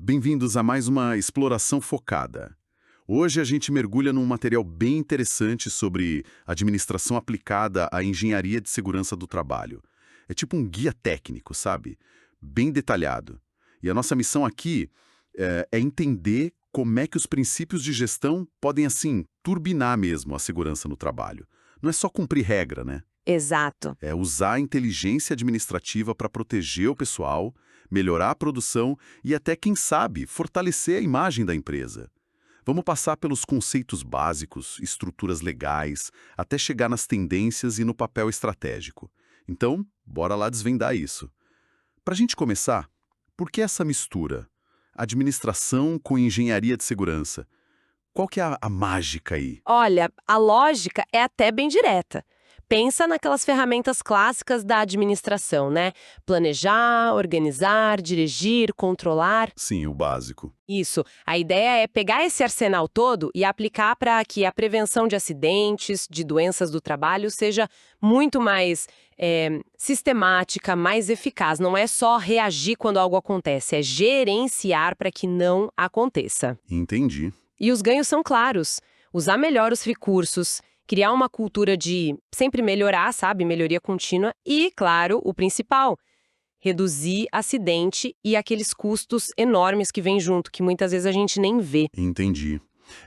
bem-vindos a mais uma exploração focada. Hoje a gente mergulha num material bem interessante sobre administração aplicada à engenharia de segurança do trabalho. É tipo um guia técnico, sabe? Bem detalhado. E a nossa missão aqui é entender como é que os princípios de gestão podem, assim, turbinar mesmo a segurança no trabalho. Não é só cumprir regra, né? Exato. É usar a inteligência administrativa para proteger o pessoal, melhorar a produção e até, quem sabe, fortalecer a imagem da empresa. Vamos passar pelos conceitos básicos, estruturas legais, até chegar nas tendências e no papel estratégico. Então, bora lá desvendar isso. Para a gente começar, por que essa mistura? Administração com engenharia de segurança. Qual que é a mágica aí? Olha, a lógica é até bem direta. Pensa naquelas ferramentas clássicas da administração, né? Planejar, organizar, dirigir, controlar. Sim, o básico. Isso. A ideia é pegar esse arsenal todo e aplicar para que a prevenção de acidentes, de doenças do trabalho seja muito mais sistemática, mais eficaz. Não é só reagir quando algo acontece, é gerenciar para que não aconteça. Entendi. E os ganhos são claros. Usar melhor os recursos, criar uma cultura de sempre melhorar, sabe? Melhoria contínua. E, claro, o principal, reduzir acidente e aqueles custos enormes que vêm junto, que muitas vezes a gente nem vê. Entendi.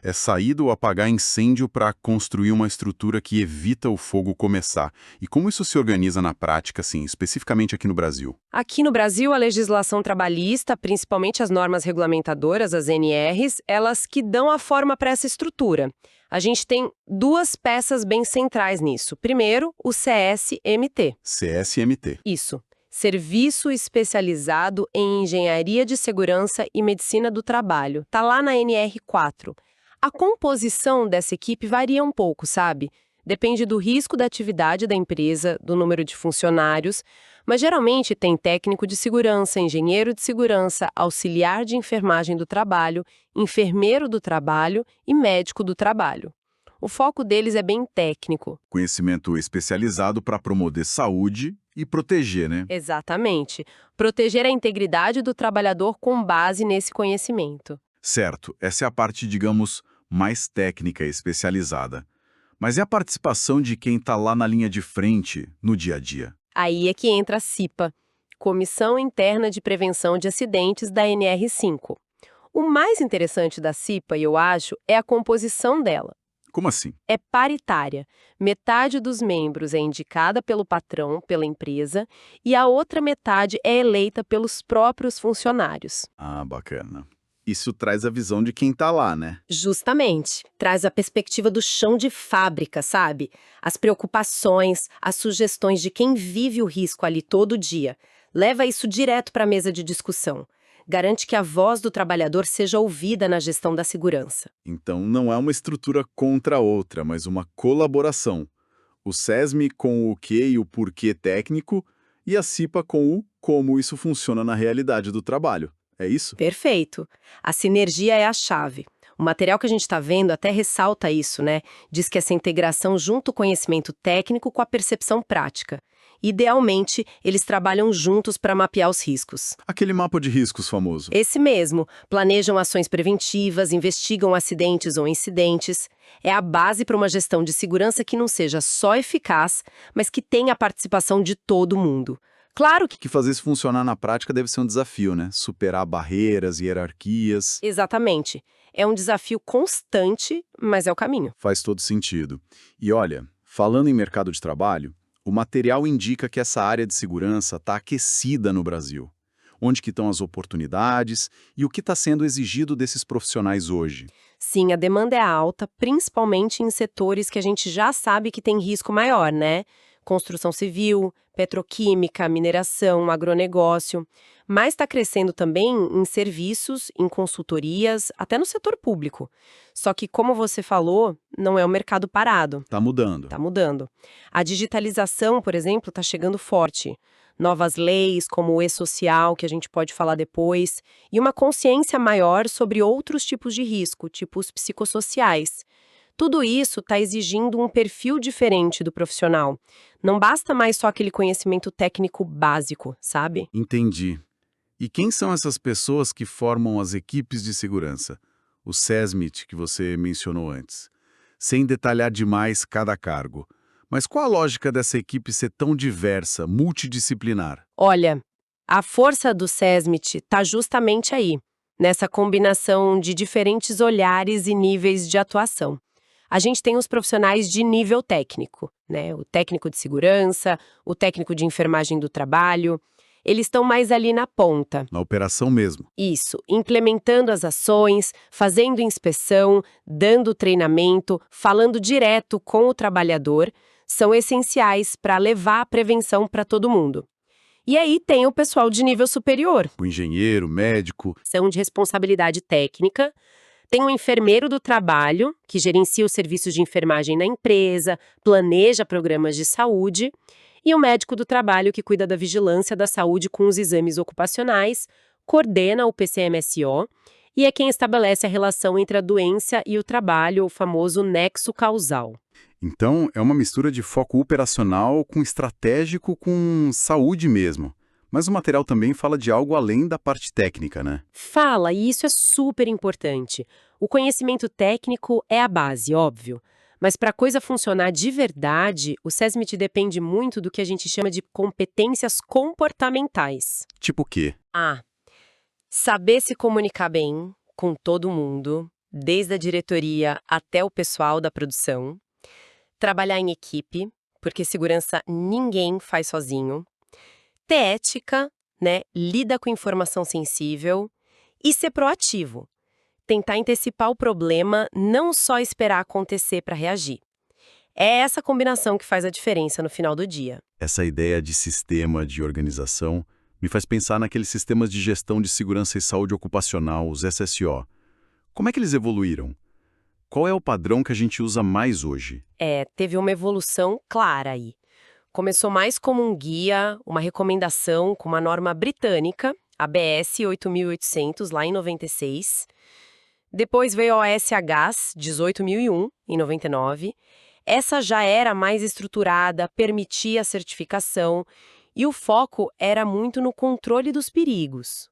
É sair do apagar incêndio para construir uma estrutura que evita o fogo começar. E como isso se organiza na prática, assim, especificamente aqui no Brasil? Aqui no Brasil, a legislação trabalhista, principalmente as normas regulamentadoras, as NRs, elas que dão a forma para essa estrutura. A gente tem duas peças bem centrais nisso. Primeiro, o CSMT. CSMT. Isso. Serviço Especializado em Engenharia de Segurança e Medicina do Trabalho. Tá lá na NR4. A composição dessa equipe varia um pouco, sabe? Depende do risco da atividade da empresa, do número de funcionários, mas geralmente tem técnico de segurança, engenheiro de segurança, auxiliar de enfermagem do trabalho, enfermeiro do trabalho e médico do trabalho. O foco deles é bem técnico. Conhecimento especializado para promover saúde e proteger, né? Exatamente. Proteger a integridade do trabalhador com base nesse conhecimento. Certo, essa é a parte, digamos, mais técnica e especializada. Mas é a participação de quem está lá na linha de frente, no dia a dia. Aí é que entra a CIPA, Comissão Interna de Prevenção de Acidentes da NR5. O mais interessante da CIPA, eu acho, é a composição dela. Como assim? É paritária. Metade dos membros é indicada pelo patrão, pela empresa, e a outra metade é eleita pelos próprios funcionários. Ah, bacana. Isso traz a visão de quem está lá, né? Justamente. Traz a perspectiva do chão de fábrica, sabe? As preocupações, as sugestões de quem vive o risco ali todo dia. Leva isso direto para a mesa de discussão. Garante que a voz do trabalhador seja ouvida na gestão da segurança. Então não é uma estrutura contra a outra, mas uma colaboração. O SESM com o que e o porquê técnico e a CIPA com o como isso funciona na realidade do trabalho. É isso? Perfeito. A sinergia é a chave. O material que a gente está vendo até ressalta isso, né? Diz que essa integração junto o conhecimento técnico com a percepção prática. Idealmente, eles trabalham juntos para mapear os riscos. Aquele mapa de riscos famoso. Esse mesmo. Planejam ações preventivas, investigam acidentes ou incidentes. É a base para uma gestão de segurança que não seja só eficaz, mas que tenha a participação de todo mundo. Claro que... Que fazer isso funcionar na prática deve ser um desafio, né? Superar barreiras, hierarquias. Exatamente. É um desafio constante, mas é o caminho. Faz todo sentido. E olha, falando em mercado de trabalho, o material indica que essa área de segurança está aquecida no Brasil. Onde que estão as oportunidades e o que está sendo exigido desses profissionais hoje? Sim, a demanda é alta, principalmente em setores que a gente já sabe que tem risco maior, né? Construção civil, petroquímica, mineração, agronegócio. Mas está crescendo também em serviços, em consultorias, até no setor público. Só que, como você falou, não é um mercado parado. Está mudando. Está mudando. A digitalização, por exemplo, está chegando forte. Novas leis, como o e-social, que a gente pode falar depois, e uma consciência maior sobre outros tipos de risco, tipo os psicossociais. Tudo isso está exigindo um perfil diferente do profissional. Não basta mais só aquele conhecimento técnico básico, sabe? Entendi. E quem são essas pessoas que formam as equipes de segurança? O SESMIT que você mencionou antes. Sem detalhar demais cada cargo. Mas qual a lógica dessa equipe ser tão diversa, multidisciplinar? Olha, a força do SESMIT está justamente aí, nessa combinação de diferentes olhares e níveis de atuação. A gente tem os profissionais de nível técnico, né? O técnico de segurança, o técnico de enfermagem do trabalho. Eles estão mais ali na ponta. Na operação mesmo. Isso, implementando as ações, fazendo inspeção, dando treinamento, falando direto com o trabalhador, são essenciais para levar a prevenção para todo mundo. E aí tem o pessoal de nível superior, O engenheiro, médico. são de responsabilidade técnica, tem o enfermeiro do trabalho, que gerencia os serviços de enfermagem na empresa, planeja programas de saúde, e o médico do trabalho, que cuida da vigilância da saúde com os exames ocupacionais, coordena o PCMSO e é quem estabelece a relação entre a doença e o trabalho, o famoso nexo causal. Então, é uma mistura de foco operacional com estratégico com saúde mesmo. Mas o material também fala de algo além da parte técnica, né? Fala, e isso é super importante. O conhecimento técnico é a base, óbvio. Mas para a coisa funcionar de verdade, o SESMIT depende muito do que a gente chama de competências comportamentais. Tipo o quê? Ah, saber se comunicar bem com todo mundo, desde a diretoria até o pessoal da produção. Trabalhar em equipe, porque segurança ninguém faz sozinho. Ter ética, né? Lida com informação sensível. E ser proativo. Tentar antecipar o problema, não só esperar acontecer para reagir. É essa combinação que faz a diferença no final do dia. Essa ideia de sistema de organização me faz pensar naqueles sistemas de gestão de segurança e saúde ocupacional, os SSO. Como é que eles evoluíram? Qual é o padrão que a gente usa mais hoje? Teve uma evolução clara aí. Começou mais como um guia, uma recomendação com uma norma britânica, a BS 8800, lá em 96. Depois veio a OS-HAS 18001, em 99. Essa já era mais estruturada, permitia a certificação e o foco era muito no controle dos perigos.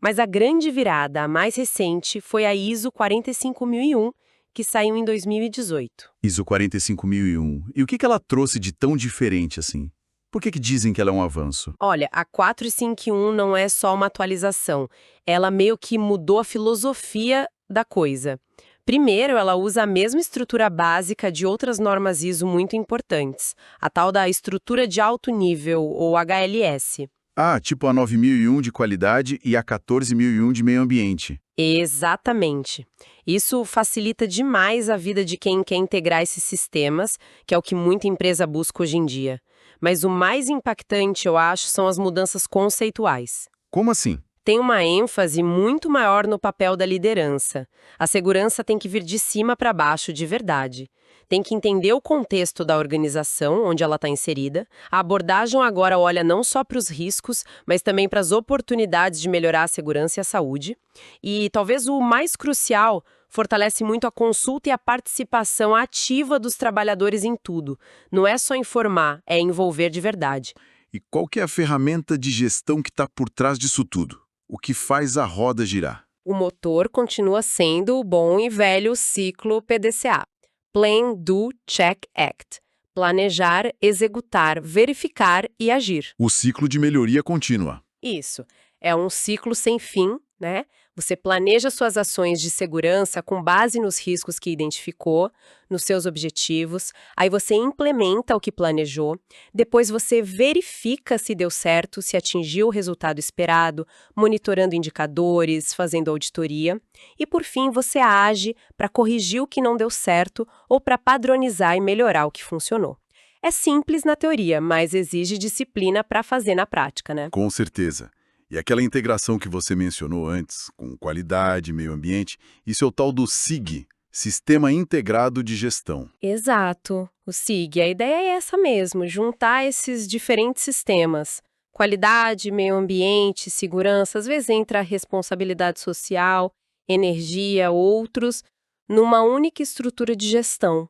Mas a grande virada, a mais recente, foi a ISO 45001, que saiu em 2018. ISO 45001. E o que ela trouxe de tão diferente assim? Por que dizem que ela é um avanço? Olha, a 451 não é só uma atualização, ela meio que mudou a filosofia da coisa. Primeiro, ela usa a mesma estrutura básica de outras normas ISO muito importantes, a tal da estrutura de alto nível, ou HLS. Ah, tipo a 9001 de qualidade e a 14001 de meio ambiente. Exatamente. Isso facilita demais a vida de quem quer integrar esses sistemas, que é o que muita empresa busca hoje em dia. Mas o mais impactante, eu acho, são as mudanças conceituais. Como assim? Tem uma ênfase muito maior no papel da liderança. A segurança tem que vir de cima para baixo de verdade. Tem que entender o contexto da organização onde ela está inserida. A abordagem agora olha não só para os riscos, mas também para as oportunidades de melhorar a segurança e a saúde. E talvez o mais crucial, fortalece muito a consulta e a participação ativa dos trabalhadores em tudo. Não é só informar, é envolver de verdade. E qual que é a ferramenta de gestão que está por trás disso tudo? O que faz a roda girar? O motor continua sendo o bom e velho ciclo PDCA. Plan, Do, Check, Act. Planejar, executar, verificar e agir. O ciclo de melhoria contínua. Isso. É um ciclo sem fim, né? Você planeja suas ações de segurança com base nos riscos que identificou, nos seus objetivos, aí você implementa o que planejou, depois você verifica se deu certo, se atingiu o resultado esperado, monitorando indicadores, fazendo auditoria, e por fim você age para corrigir o que não deu certo ou para padronizar e melhorar o que funcionou. É simples na teoria, mas exige disciplina para fazer na prática, né? Com certeza. E aquela integração que você mencionou antes, com qualidade, meio ambiente, isso é o tal do SIG, Sistema Integrado de Gestão. Exato, o SIG. A ideia é essa mesmo, juntar esses diferentes sistemas. Qualidade, meio ambiente, segurança, às vezes entra responsabilidade social, energia, outros, numa única estrutura de gestão.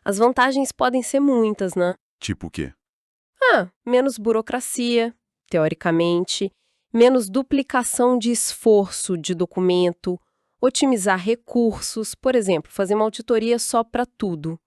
As vantagens podem ser muitas, né? Tipo o quê? Menos burocracia, teoricamente, menos duplicação de esforço de documento, otimizar recursos, por exemplo, fazer uma auditoria só para tudo.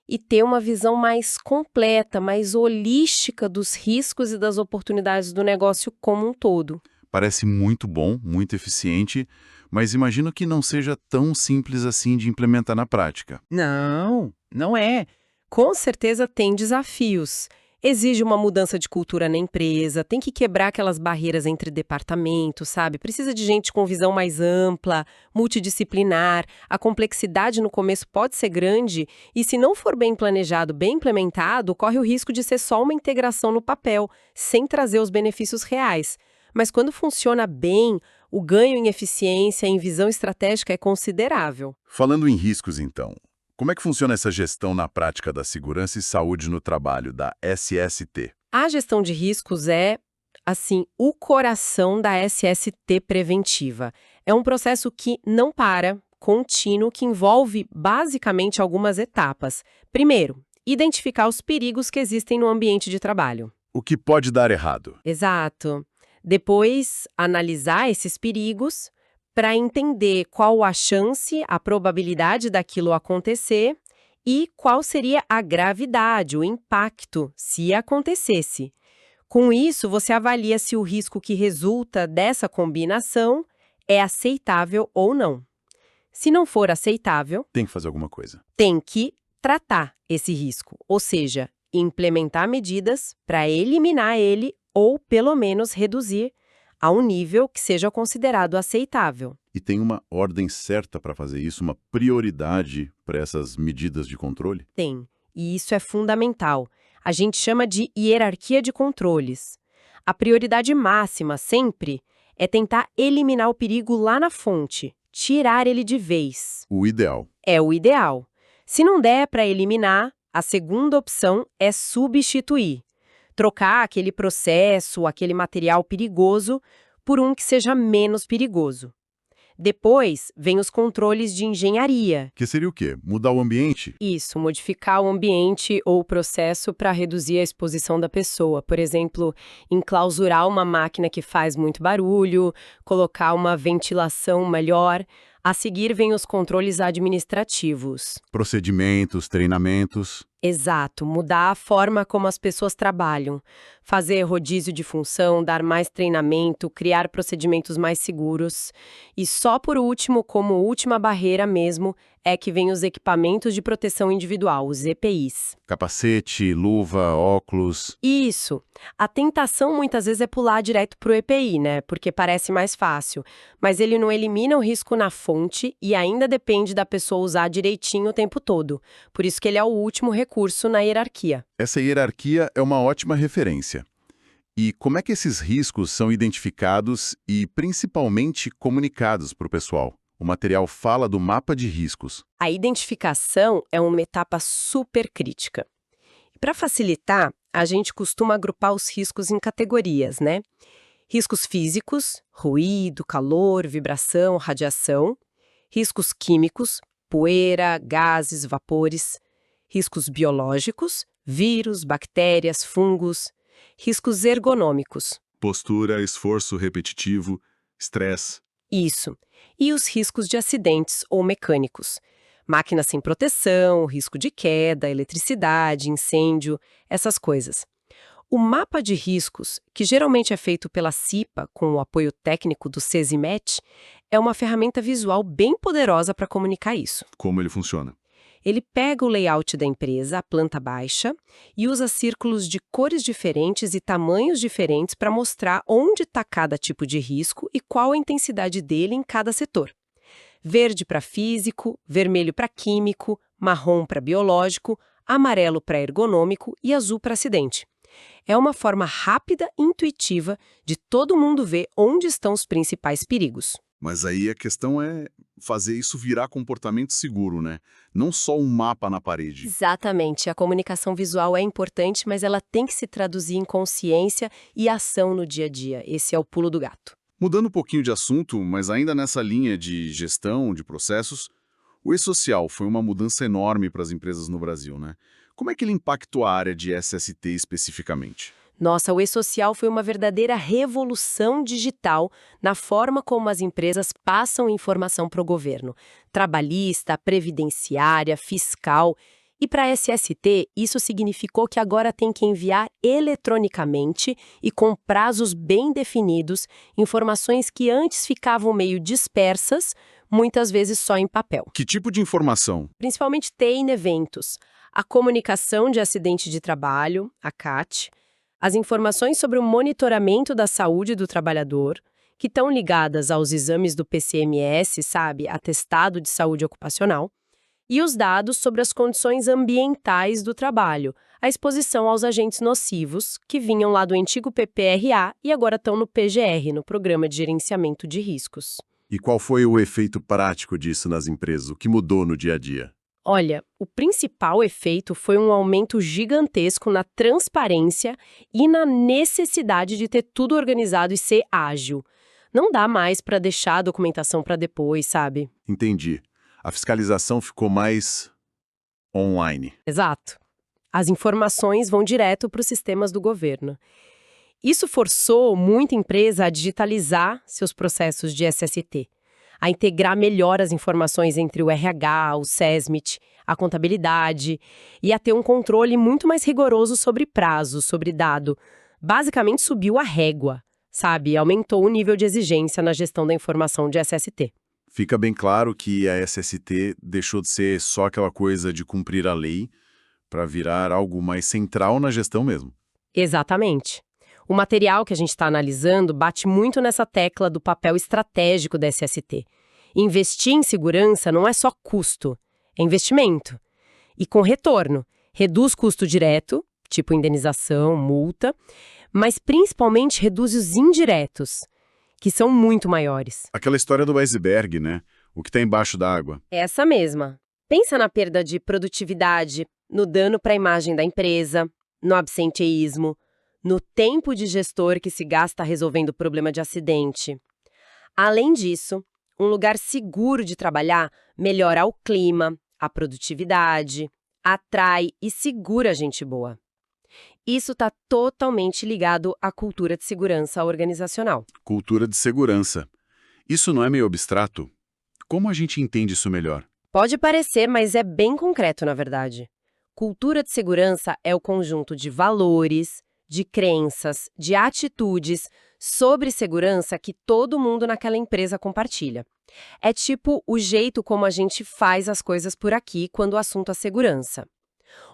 E ter uma visão mais completa, mais holística dos riscos e das oportunidades do negócio como um todo. Parece muito bom, muito eficiente, mas imagino que não seja tão simples assim de implementar na prática. Não, não é. Com certeza tem desafios. Exige uma mudança de cultura na empresa, tem que quebrar aquelas barreiras entre departamentos, sabe? Precisa de gente com visão mais ampla, multidisciplinar. A complexidade no começo pode ser grande e, se não for bem planejado, bem implementado, corre o risco de ser só uma integração no papel, sem trazer os benefícios reais. Mas quando funciona bem, o ganho em eficiência e em visão estratégica é considerável. Falando em riscos, então, como é que funciona essa gestão na prática da segurança e saúde no trabalho, da SST? A gestão de riscos é, assim, o coração da SST preventiva. É um processo que não para, contínuo, que envolve basicamente algumas etapas. Primeiro, identificar os perigos que existem no ambiente de trabalho. O que pode dar errado? Exato. Depois, analisar esses perigos para entender qual a chance, a probabilidade daquilo acontecer e qual seria a gravidade, o impacto, se acontecesse. Com isso, você avalia se o risco que resulta dessa combinação é aceitável ou não. Se não for aceitável, Tem que fazer alguma coisa. tem que tratar esse risco, ou seja, implementar medidas para eliminar ele ou, pelo menos, reduzir a um nível que seja considerado aceitável. E tem uma ordem certa para fazer isso, uma prioridade para essas medidas de controle? Tem, e isso é fundamental. A gente chama de hierarquia de controles. A prioridade máxima, sempre, é tentar eliminar o perigo lá na fonte, tirar ele de vez. O ideal. É o ideal. Se não der para eliminar, a segunda opção é substituir. Trocar aquele processo, aquele material perigoso, por um que seja menos perigoso. Depois, vem os controles de engenharia. Que seria o quê? Mudar o ambiente? Isso, modificar o ambiente ou o processo para reduzir a exposição da pessoa. Por exemplo, enclausurar uma máquina que faz muito barulho, colocar uma ventilação melhor. A seguir, vem os controles administrativos. Procedimentos, treinamentos. Exato, mudar a forma como as pessoas trabalham, fazer rodízio de função, dar mais treinamento, criar procedimentos mais seguros. E só por último, como última barreira mesmo, é que vem os equipamentos de proteção individual, os EPIs. Capacete, luva, óculos. Isso. A tentação muitas vezes é pular direto pro EPI, né? Porque parece mais fácil. Mas ele não elimina o risco na fonte e ainda depende da pessoa usar direitinho o tempo todo. Por isso que ele é o último recurso na hierarquia. Essa hierarquia é uma ótima referência. E como é que esses riscos são identificados e, principalmente, comunicados para o pessoal? O material fala do mapa de riscos. A identificação é uma etapa super crítica. Para facilitar, a gente costuma agrupar os riscos em categorias, né? Riscos físicos, ruído, calor, vibração, radiação. Riscos químicos, poeira, gases, vapores. Riscos biológicos, vírus, bactérias, fungos. Riscos ergonômicos. Postura, esforço repetitivo, estresse. Isso. E os riscos de acidentes ou mecânicos. Máquinas sem proteção, risco de queda, eletricidade, incêndio, essas coisas. O mapa de riscos, que geralmente é feito pela CIPA, com o apoio técnico do CESIMET, é uma ferramenta visual bem poderosa para comunicar isso. Como ele funciona? Ele pega o layout da empresa, a planta baixa, e usa círculos de cores diferentes e tamanhos diferentes para mostrar onde está cada tipo de risco e qual a intensidade dele em cada setor. Verde para físico, vermelho para químico, marrom para biológico, amarelo para ergonômico e azul para acidente. É uma forma rápida e intuitiva de todo mundo ver onde estão os principais perigos. Mas aí a questão é fazer isso virar comportamento seguro, né? Não só um mapa na parede. Exatamente. A comunicação visual é importante, mas ela tem que se traduzir em consciência e ação no dia a dia. Esse é o pulo do gato. Mudando um pouquinho de assunto, mas ainda nessa linha de gestão, de processos, o e-social foi uma mudança enorme para as empresas no Brasil, né? Como é que ele impactou a área de SST especificamente? Nossa, o e-social foi uma verdadeira revolução digital na forma como as empresas passam informação para o governo. Trabalhista, previdenciária, fiscal. E para a SST, isso significou que agora tem que enviar eletronicamente e com prazos bem definidos informações que antes ficavam meio dispersas, muitas vezes só em papel. Que tipo de informação? Principalmente TI em eventos, a comunicação de acidente de trabalho, a CAT, as informações sobre o monitoramento da saúde do trabalhador, que estão ligadas aos exames do PCMS, sabe, atestado de saúde ocupacional, e os dados sobre as condições ambientais do trabalho, a exposição aos agentes nocivos, que vinham lá do antigo PPRA e agora estão no PGR, no Programa de Gerenciamento de Riscos. E qual foi o efeito prático disso nas empresas? O que mudou no dia a dia? Olha, o principal efeito foi um aumento gigantesco na transparência e na necessidade de ter tudo organizado e ser ágil. Não dá mais para deixar a documentação para depois, sabe? Entendi. A fiscalização ficou mais online. Exato. As informações vão direto para os sistemas do governo. Isso forçou muita empresa a digitalizar seus processos de SST, a integrar melhor as informações entre o RH, o SESMIT, a contabilidade e a ter um controle muito mais rigoroso sobre prazos, sobre dado. Basicamente subiu a régua, sabe? Aumentou o nível de exigência na gestão da informação de SST. Fica bem claro que a SST deixou de ser só aquela coisa de cumprir a lei para virar algo mais central na gestão mesmo. Exatamente. O material que a gente está analisando bate muito nessa tecla do papel estratégico da SST. Investir em segurança não é só custo, é investimento. E com retorno. Reduz custo direto, tipo indenização, multa, mas principalmente reduz os indiretos, que são muito maiores. Aquela história do iceberg, né? O que está embaixo da água. Essa mesma. Pensa na perda de produtividade, no dano para a imagem da empresa, no absenteísmo, no tempo de gestor que se gasta resolvendo problema de acidente. Além disso, um lugar seguro de trabalhar melhora o clima, a produtividade, atrai e segura gente boa. Isso está totalmente ligado à cultura de segurança organizacional. Cultura de segurança. Isso não é meio abstrato? Como a gente entende isso melhor? Pode parecer, mas é bem concreto, na verdade. Cultura de segurança é o conjunto de valores, de crenças, de atitudes sobre segurança que todo mundo naquela empresa compartilha. É tipo o jeito como a gente faz as coisas por aqui quando o assunto é segurança.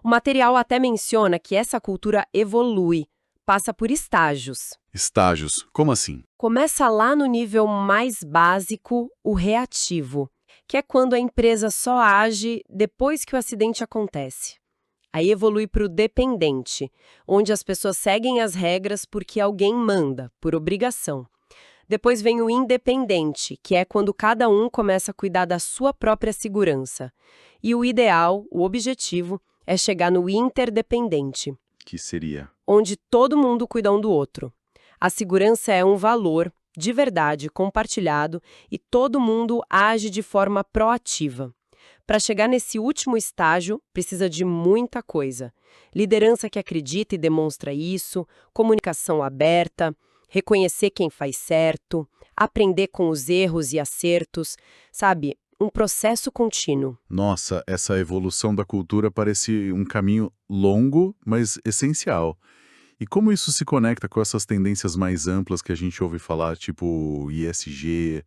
O material até menciona que essa cultura evolui, passa por estágios. Estágios. Como assim? Começa lá no nível mais básico, o reativo, que é quando a empresa só age depois que o acidente acontece. Aí evolui para o dependente, onde as pessoas seguem as regras porque alguém manda, por obrigação. Depois vem o independente, que é quando cada um começa a cuidar da sua própria segurança. E o ideal, o objetivo, é chegar no interdependente, Que seria? onde todo mundo cuida um do outro. A segurança é um valor, de verdade, compartilhado, e todo mundo age de forma proativa. Para chegar nesse último estágio, precisa de muita coisa. Liderança que acredita e demonstra isso, comunicação aberta, reconhecer quem faz certo, aprender com os erros e acertos, sabe? Um processo contínuo. Nossa, essa evolução da cultura parece um caminho longo, mas essencial. E como isso se conecta com essas tendências mais amplas que a gente ouve falar, tipo ISG,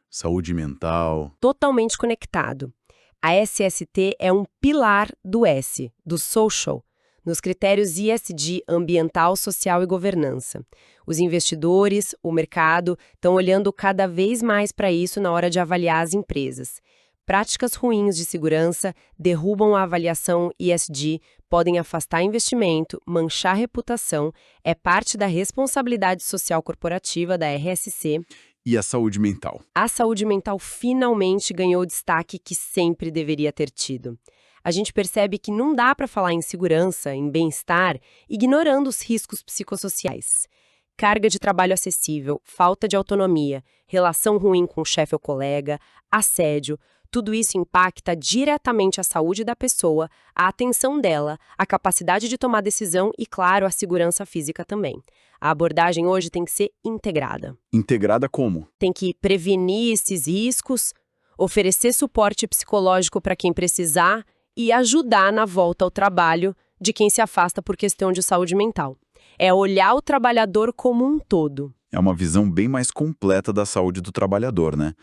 saúde mental? Totalmente conectado. A SST é um pilar do S, do social, nos critérios ESG, ambiental, social e governança. Os investidores, o mercado, estão olhando cada vez mais para isso na hora de avaliar as empresas. Práticas ruins de segurança derrubam a avaliação ESG, podem afastar investimento, manchar reputação, é parte da responsabilidade social corporativa da RSC. E a saúde mental? A saúde mental finalmente ganhou o destaque que sempre deveria ter tido. A gente percebe que não dá para falar em segurança, em bem-estar, ignorando os riscos psicossociais. Carga de trabalho acessível, falta de autonomia, relação ruim com o chefe ou colega, assédio, Tudo isso impacta diretamente a saúde da pessoa, a atenção dela, a capacidade de tomar decisão e, claro, a segurança física também. A abordagem hoje tem que ser integrada. Integrada como? Tem que prevenir esses riscos, oferecer suporte psicológico para quem precisar e ajudar na volta ao trabalho de quem se afasta por questão de saúde mental. É olhar o trabalhador como um todo. É uma visão bem mais completa da saúde do trabalhador, né?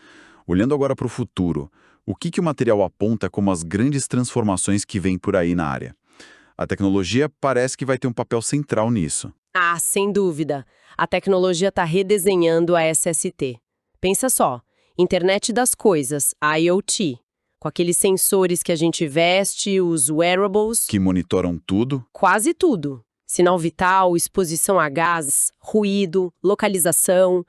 Olhando agora para o futuro, o que o material aponta como as grandes transformações que vêm por aí na área? A tecnologia parece que vai ter um papel central nisso. Ah, sem dúvida. A tecnologia está redesenhando a SST. Pensa só, Internet das Coisas, IoT, com aqueles sensores que a gente veste, os wearables, Que monitoram tudo? quase tudo. Sinal vital, exposição a gás, ruído, localização,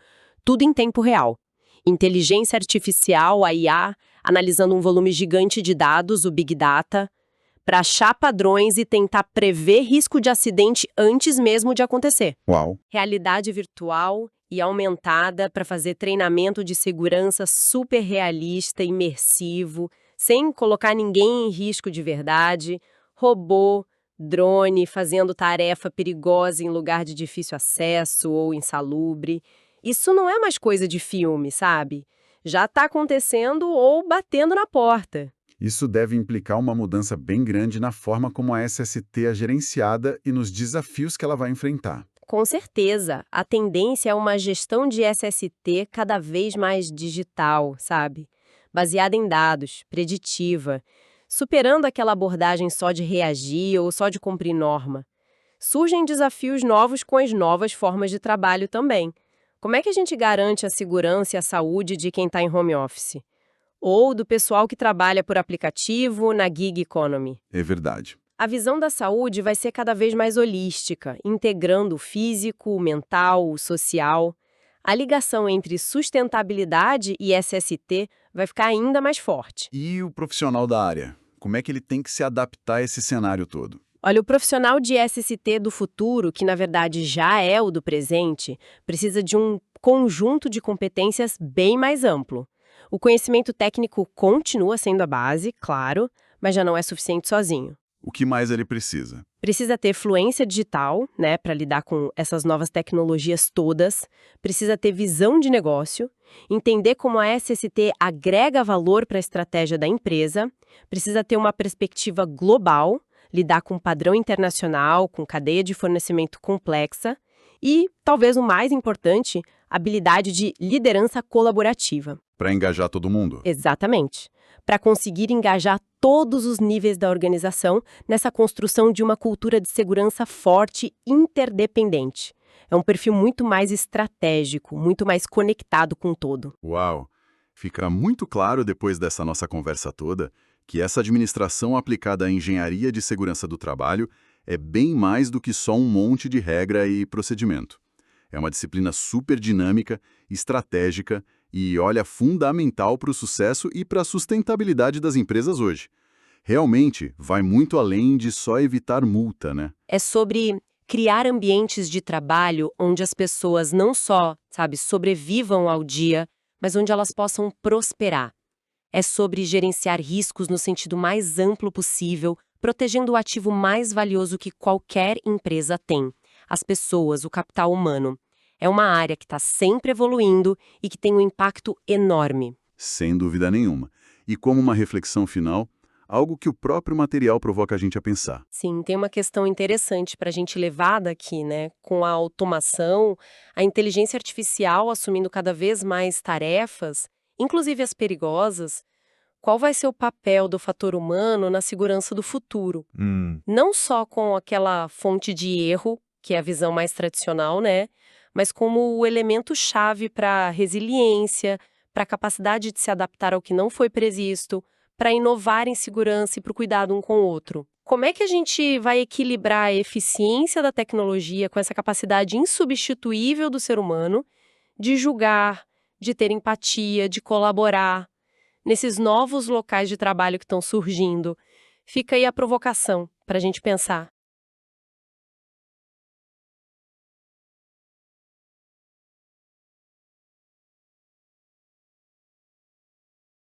tudo em tempo real. Inteligência artificial, a IA, analisando um volume gigante de dados, o Big Data, para achar padrões e tentar prever risco de acidente antes mesmo de acontecer. Uau! Realidade virtual e aumentada para fazer treinamento de segurança super realista, imersivo, sem colocar ninguém em risco de verdade, robô, drone fazendo tarefa perigosa em lugar de difícil acesso ou insalubre. Isso não é mais coisa de filme, sabe? Já está acontecendo ou batendo na porta. Isso deve implicar uma mudança bem grande na forma como a SST é gerenciada e nos desafios que ela vai enfrentar. Com certeza, a tendência é uma gestão de SST cada vez mais digital, sabe? Baseada em dados, preditiva, superando aquela abordagem só de reagir ou só de cumprir norma. Surgem desafios novos com as novas formas de trabalho também. Como é que a gente garante a segurança e a saúde de quem está em home office? Ou do pessoal que trabalha por aplicativo na gig economy? É verdade. A visão da saúde vai ser cada vez mais holística, integrando o físico, o mental, o social. A ligação entre sustentabilidade e SST vai ficar ainda mais forte. E o profissional da área? Como é que ele tem que se adaptar a esse cenário todo? Olha, o profissional de SST do futuro, que na verdade já é o do presente, precisa de um conjunto de competências bem mais amplo. O conhecimento técnico continua sendo a base, claro, mas já não é suficiente sozinho. O que mais ele precisa? Precisa ter fluência digital, né, para lidar com essas novas tecnologias todas. Precisa ter visão de negócio, entender como a SST agrega valor para a estratégia da empresa. Precisa ter uma perspectiva global, lidar com padrão internacional, com cadeia de fornecimento complexa. E, talvez o mais importante, habilidade de liderança colaborativa. Para engajar todo mundo? Exatamente. Para conseguir engajar todos os níveis da organização nessa construção de uma cultura de segurança forte e interdependente. É um perfil muito mais estratégico, muito mais conectado com o todo. Uau! Fica muito claro depois dessa nossa conversa toda que essa administração aplicada à engenharia de segurança do trabalho é bem mais do que só um monte de regra e procedimento. É uma disciplina super dinâmica, estratégica e, olha, fundamental para o sucesso e para a sustentabilidade das empresas hoje. Realmente, vai muito além de só evitar multa, né? É sobre criar ambientes de trabalho onde as pessoas não só, sobrevivam ao dia, mas onde elas possam prosperar. É sobre gerenciar riscos no sentido mais amplo possível, protegendo o ativo mais valioso que qualquer empresa tem, as pessoas, o capital humano. É uma área que está sempre evoluindo e que tem um impacto enorme. Sem dúvida nenhuma. E como uma reflexão final, algo que o próprio material provoca a gente a pensar. Sim, tem uma questão interessante para a gente levar daqui, né? Com a automação, a inteligência artificial assumindo cada vez mais tarefas, inclusive as perigosas, qual vai ser o papel do fator humano na segurança do futuro? Não só com aquela fonte de erro, que é a visão mais tradicional, né? Mas como o elemento-chave para a resiliência, para a capacidade de se adaptar ao que não foi previsto, para inovar em segurança e para o cuidado um com o outro. Como é que a gente vai equilibrar a eficiência da tecnologia com essa capacidade insubstituível do ser humano de julgar, de ter empatia, de colaborar nesses novos locais de trabalho que estão surgindo? Fica aí a provocação para a gente pensar.